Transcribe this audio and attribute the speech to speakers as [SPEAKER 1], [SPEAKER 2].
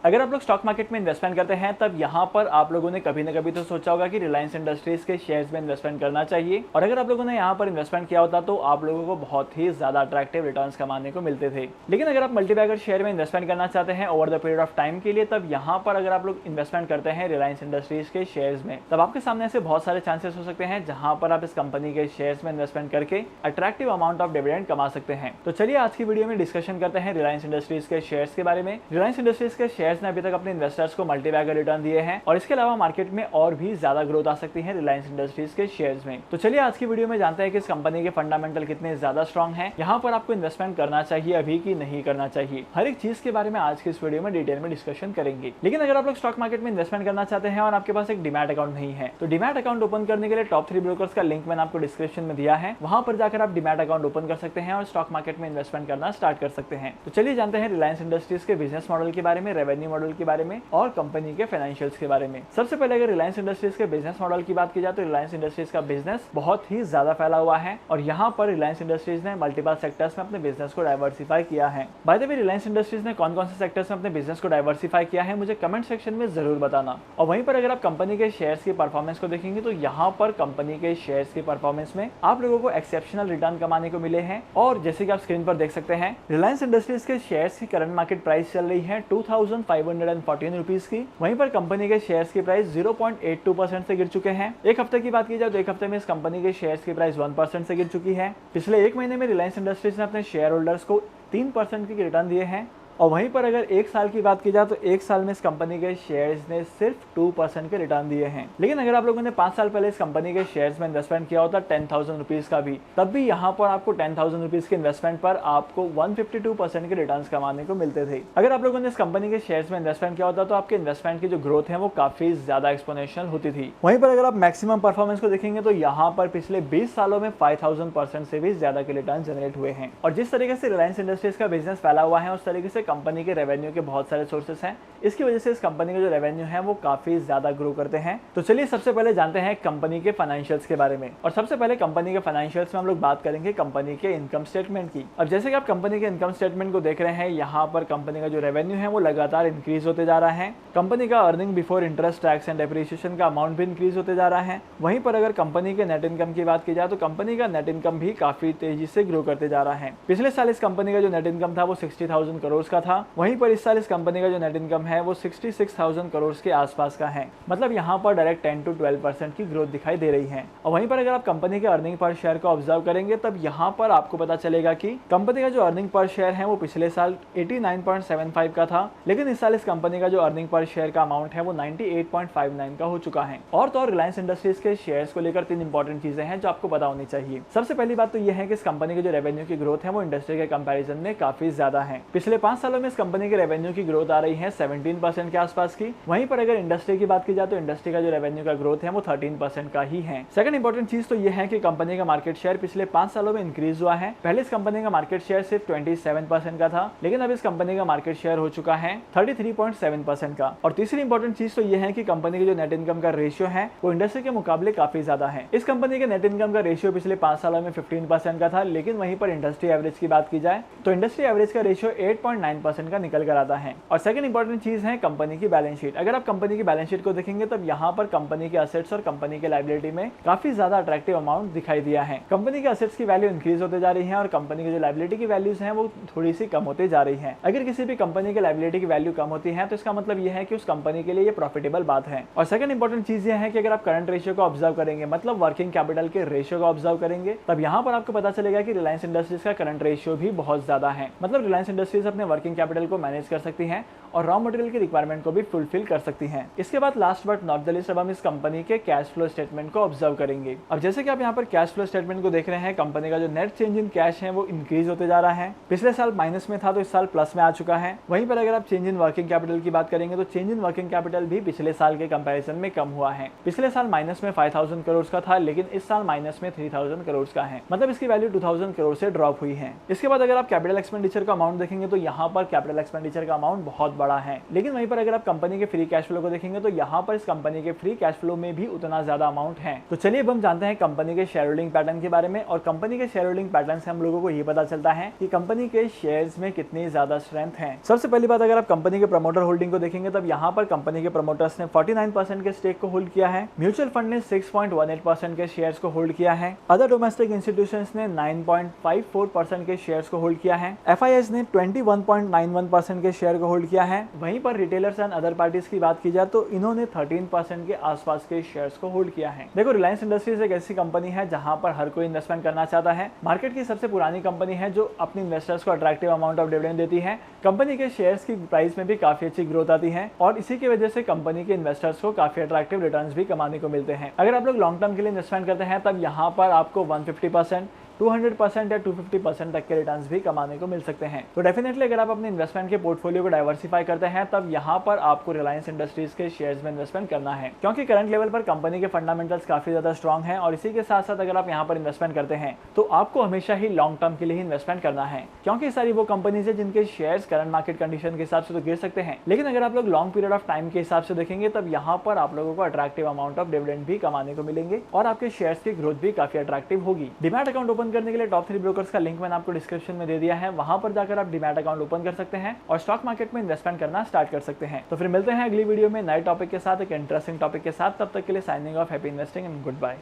[SPEAKER 1] अगर आप लोग स्टॉक मार्केट में इन्वेस्टमेंट करते हैं तब यहाँ पर आप लोगों ने कभी न कभी तो सोचा होगा कि रिलायंस इंडस्ट्रीज के शेयर्स में इन्वेस्टमेंट करना चाहिए, और अगर आप लोगों ने यहाँ पर इन्वेस्टमेंट किया होता तो आप लोगों को बहुत ही ज्यादा अट्रैक्टिव रिटर्न्स कमाने को मिलते थे। लेकिन अगर आप मल्टीबैगर शेयर में इन्वेस्टमेंट करना चाहते हैं over the period of time के लिए, तब यहाँ पर अगर आप लोग इन्वेस्टमेंट करते हैं रिलायंस इंडस्ट्रीज के शेयर्स में, तब आपके सामने ऐसे बहुत सारे चांसेस हो सकते हैं जहां पर आप इस कंपनी के शेयर्स में इन्वेस्टमेंट करके अट्रैक्टिव अमाउंट ऑफ डिविडेंड कमा सकते हैं। तो चलिए आज की वीडियो में डिस्कशन करते हैं रिलायंस इंडस्ट्रीज के शेयर्स के बारे में। रिलायंस इंडस्ट्रीज के शेयर्स ने अभी तक अपने इन्वेस्टर्स को मल्टीबैगर रिटर्न दिए हैं, और इसके अलावा मार्केट में और भी ज्यादा ग्रोथ आ सकती है रिलायंस इंडस्ट्रीज के शेयर्स में। तो चलिए आज की वीडियो में जानते हैं कि इस कंपनी के फंडामेंटल कितने ज्यादा स्ट्रॉन्ग हैं, यहाँ पर आपको इन्वेस्टमेंट करना चाहिए अभी कि नहीं करना चाहिए। हर एक चीज के बारे में आज की इस वीडियो में डिटेल में डिस्कशन करेंगे। लेकिन अगर आप लोग स्टॉक मार्केट में इन्वेस्टमेंट करना चाहते हैं और आपके पास एक डीमैट अकाउंट नहीं है, तो डीमैट अकाउंट ओपन करने के लिए टॉप 3 ब्रोकर्स का लिंक मैंने आपको डिस्क्रिप्शन में दिया है, वहां पर जाकर आप डीमैट अकाउंट ओपन कर सकते हैं और स्टॉक मार्केट में इन्वेस्टमेंट करना स्टार्ट कर सकते हैं। तो चलिए जानते हैं रिलायंस इंडस्ट्रीज के बिजनेस मॉडल के बारे में, रेवेन्यू मॉडल के बारे में और कंपनी के फाइनेंशियल्स के बारे में। सबसे पहले अगर रिलायंस इंडस्ट्रीज के बिजनेस मॉडल की बात की जाए तो रिलायंस इंडस्ट्रीज का बिजनेस बहुत ही ज्यादा फैला हुआ है, और यहाँ पर रिलायंस इंडस्ट्रीज ने मल्टीपल सेक्टर्स में अपने बिजनेस को डाइवर्सिफाई किया है। By the way Reliance industries ने कौन कौन से सेक्टर्स में अपने बिजनेस को डाइवर्सिफाई किया है मुझे कमेंट सेक्शन में जरूर बताना। और वहीं पर अगर आप कंपनी के शेयर्स की परफॉर्मेंस को देखेंगे तो यहाँ पर कंपनी के शेयर्स की परफॉर्मेंस में आप लोगों को एक्सेप्शनल रिटर्न कमाने को मिले हैं। और जैसे कि आप स्क्रीन पर देख सकते हैं रिलायंस इंडस्ट्रीज के शेयर्स की करंट मार्केट प्राइस चल रही है 2514 रुपीज की। वहीं पर कंपनी के शेयर्स की प्राइस 0.82% से गिर चुके हैं। एक हफ्ते की बात की जाए तो एक हफ्ते में इस कंपनी के शेयर्स की प्राइस 1% से गिर चुकी है। पिछले एक महीने में रिलायंस इंडस्ट्रीज ने अपने शेयर होल्डर्स को 3% की रिटर्न दिए हैं। और वहीं पर अगर एक साल की बात की जाए तो एक साल में इस कंपनी के शेयर्स ने सिर्फ 2% के रिटर्न दिए हैं। लेकिन अगर आप लोगों ने 5 साल पहले इस कंपनी के शेयर्स में इन्वेस्टमेंट किया होता 10,000 रुपीज का भी, तब भी यहाँ पर आपको 10,000 रुपीज के इन्वेस्टमेंट पर आपको 152% के रिटर्न कमाने को मिलते थे। अगर आप लोगों ने इस कंपनी के शेयर्स में इन्वेस्टमेंट किया होता तो आपके इन्वेस्टमेंट की जो ग्रोथ है वो काफी ज्यादा एक्सपोनेंशियल होती थी। वहीं पर अगर आप मैक्सिमम परफॉर्मेंस को देखेंगे तो यहाँ पर पिछले 20 सालों में 5000% से भी ज्यादा के रिटर्न जनरेट हुए हैं। और जिस तरीके से रिलायंस इंडस्ट्रीज का बिजनेस फैला हुआ है उस तरीके से कंपनी के रेवेन्यू के बहुत सारे सोर्सेस हैं, इसकी वजह से इस कंपनी का जो रेवेन्यू है वो काफी ज्यादा ग्रो करते हैं। तो चलिए सबसे पहले जानते हैं कंपनी के फाइनेंशियल्स के बारे में। और सबसे पहले कंपनी के फाइनेंशियल्स में हम लोग बात करेंगे कंपनी के इनकम स्टेटमेंट की। अब जैसे कि आप कंपनी के इनकम स्टेटमेंट को देख रहे हैं, यहाँ पर कंपनी का जो रेवेन्यू है वो लगातार इंक्रीज होते जा रहा है। कंपनी का earning before interest, tax and depreciation का अमाउंट भी इंक्रीज होते जा रहा है। वहीं पर अगर कंपनी के नेट इनकम की बात की जाए तो कंपनी का नेट इनकम भी काफी तेजी से ग्रो करते जा रहा है। पिछले साल इस कंपनी का जो नेट इनकम था वो 60,000 करोड़ का था। वहीं पर इस साल इस कंपनी का जो नेट इनकम है वो 66,000 करोड़ के आसपास का है। मतलब यहाँ पर डायरेक्ट 10 to 12% की ग्रोथ दिखाई दे रही है। और वहीं पर अगर आप कंपनी के अर्निंग पर शेयर को ऑब्जर्व करेंगे तब यहाँ पर आपको पता चलेगा कि कंपनी का जो अर्निंग पर शेयर है वो पिछले साल 89.75 का था, लेकिन इस साल इस कंपनी का जो अर्निंग पर शेयर का अमाउंट है वो 98.59 का हो चुका है। और तो और रिलायंस इंडस्ट्रीज के शेयर्स को लेकर 3 इंपॉर्टेंट चीजें हैं जो आपको पता होनी चाहिए। सबसे पहली बात तो यह है कि इस कंपनी के जो रेवेन्यू की ग्रोथ है वो इंडस्ट्री के कंपैरिजन में काफी ज्यादा है। पिछले 5 सालों में इस कंपनी के रेवेन्यू की ग्रोथ आ रही है 17% के आसपास की। वहीं पर अगर इंडस्ट्री की बात की जाए तो इंडस्ट्री का जो रेवेन्यू का ग्रोथ है वो 13% का ही है। सेकंड इंपॉर्टेंट चीज तो यह है कि कंपनी का मार्केट शेयर पिछले 5 सालों में इंक्रीज हुआ है। पहले इस कंपनी का मार्केट शेयर सिर्फ 27% का था, लेकिन अब इस कंपनी का मार्केट शेयर हो चुका है 33.7% का। और तीसरी इंपॉर्टेंट चीज तो यह है कि कंपनी के जो नेट इनकम का रेशियो है वो इंडस्ट्री के मुकाबले काफी ज्यादा है। इस कंपनी के नेट इनकम का रेशियो पिछले 5 सालों में 15% का था, लेकिन वहीं पर इंडस्ट्री एवरेज की बात की जाए तो इंडस्ट्री एवरेज का रेशियो 8.9% का निकल कर आता है। और सेकंड इंपॉर्टेंट चीज है कंपनी की बैलेंस शीट। अगर आप कंपनी की बैलेंस शीट को देखेंगे तब यहाँ पर कंपनी के असेट्स और कंपनी के लायबिलिटी में काफी ज्यादा अट्रैक्टिव अमाउंट दिखाई दिया है। कंपनी के असेट्स की वैल्यू इंक्रीज होते जा रही है और कंपनी की जो लायबिलिटी की वैल्यूज हैं वो थोड़ी सी कम होते जा रही है। अगर किसी भी कंपनी की लायबिलिटी की वैल्यू कम होती है तो इसका मतलब यह है कि उस कंपनी के लिए ये प्रॉफिटेबल बात है। और सेकंड इंपॉर्टेंट चीज यह है कि अगर आप करंट रेशियो को ऑब्जर्व करेंगे, मतलब वर्किंग कैपिटल के रेशियो को ऑब्जर्व करेंगे, तब यहाँ पर आपको पता चलेगा कि रिलायंस इंडस्ट्रीज का करंट रेशियो भी बहुत ज्यादा है। मतलब रिलायंस इंडस्ट्रीज अपने वर्किंग कैपिटल को मैनेज कर सकती है और रॉ मटेरियल की रिक्वायरमेंट को भी फुलफिल कर सकती हैं। इसके बाद last but not the least अब हम इस कंपनी के कैश फ्लो स्टेटमेंट को ऑब्जर्व करेंगे। अब जैसे कि आप यहाँ पर कैश फ्लो स्टेटमेंट को देख रहे हैं, कंपनी का जो नेट चेंज इन कैश है वो इंक्रीज होते जा रहा है। पिछले साल माइनस में था तो इस साल प्लस में आ चुका है। वहीं पर अगर आप चेंज इन वर्किंग कैपिटल की बात करेंगे तो चेंज इन वर्किंग कैपिटल भी पिछले साल के कंपैरिजन में कम हुआ है। पिछले साल माइनस में 5,000 करोड़ का था, लेकिन इस साल माइनस में 3,000 करोड़ का है। मतलब इसकी वैल्यू 2,000 करोड़ से ड्रॉप हुई है। इसके बाद अगर आप कैपिटल एक्सपेंडिचर का अमाउंट देखेंगे तो यहाँ पर कैपिटल एक्सपेंडिचर का अमाउंट बहुत बड़ा है। लेकिन वहीं पर अगर आप कंपनी के फ्री कैश फ्लो को देखेंगे तो यहाँ पर इस कंपनी के फ्री कैश फ्लो में भी उतना ज्यादा अमाउंट है। तो चलिए अब हम जानते हैं कंपनी के शेयर होल्डिंग पैटर्न के बारे में। और कंपनी के शेयर होल्डिंग पैटर्न से हम लोगों को ये पता चलता है कि कंपनी के शेयर्स में कितनी ज्यादा स्ट्रेंथ है। सबसे पहली बात, अगर आप कंपनी के प्रमोटर होल्डिंग को देखेंगे तब यहाँ पर कंपनी के प्रमोटर्स ने 49% के स्टेक को होल्ड किया है। म्यूचुअल फंड ने 6.18% के शेयर्स को होल्ड किया है। अदर डोमेस्टिक इंस्टीट्यूशंस ने 9.54% के शेयर्स को होल्ड किया है। FIS ने 21.91% के शेयर को होल्ड किया है। वहीं पर रिटेलर्स एंड अदर पार्टीज की बात की जाए तो इन्होंने 13% के आसपास के शेयर्स को होल्ड किया है। देखो, रिलायंस इंडस्ट्रीज एक ऐसी कंपनी है जहां पर हर कोई इन्वेस्टमेंट करना चाहता है। मार्केट की सबसे पुरानी कंपनी है जो अपने इन्वेस्टर्स को अट्रैक्टिव अमाउंट ऑफ डिविडेंड देती है। कंपनी के शेयर्स की प्राइस में भी काफी अच्छी ग्रोथ आती है और इसी की वजह से कंपनी के इन्वेस्टर्स को काफी अट्रैक्टिव रिटर्न्स भी कमाने को मिलते हैं। अगर आप लोग लॉन्ग टर्म के लिए इन्वेस्टमेंट करते हैं तब यहाँ पर आपको 150%, 200% या 250% तक के रिटर्न्स भी कमाने को मिल सकते हैं। तो डेफिनेटली अगर आप अपने इन्वेस्टमेंट के पोर्टफोलियो को डाइवर्सिफाई करते हैं तब यहाँ पर आपको रिलायंस इंडस्ट्रीज के शेयर्स में इन्वेस्टमेंट करना है, क्योंकि करंट लेवल पर कंपनी के फंडामेंटल्स काफी ज्यादा स्ट्रॉन्ग है। और इसी के साथ साथ अगर आप यहाँ पर इन्वेस्टमेंट करते हैं तो आपको हमेशा ही लॉन्ग टर्म के लिए ही इन्वेस्टमेंट करना है, क्योंकि सारी वो कंपनीज है जिनके शेयर्स करंट मार्केट कंडीशन के हिसाब से तो गिर सकते हैं, लेकिन अगर आप लोग लॉन्ग पीरियड ऑफ टाइम के हिसाब से देखेंगे तब यहाँ पर आप लोगों को अट्रैक्टिव अमाउंट ऑफ डिविडेंड भी कमाने को मिलेंगे और आपके शेयर्स की ग्रोथ भी काफी अट्रैक्टिव होगी। डीमैट अकाउंट ओपन करने के लिए टॉप 3 ब्रोकर्स का लिंक मैंने आपको डिस्क्रिप्शन में दे दिया है, वहां पर जाकर आप डीमैट अकाउंट ओपन कर सकते हैं और स्टॉक मार्केट में इन्वेस्टमेंट करना स्टार्ट कर सकते हैं। तो फिर मिलते हैं अगली वीडियो में नए टॉपिक के साथ, एक इंटरेस्टिंग टॉपिक के साथ। तब तक के लिए signing off, happy investing and good bye.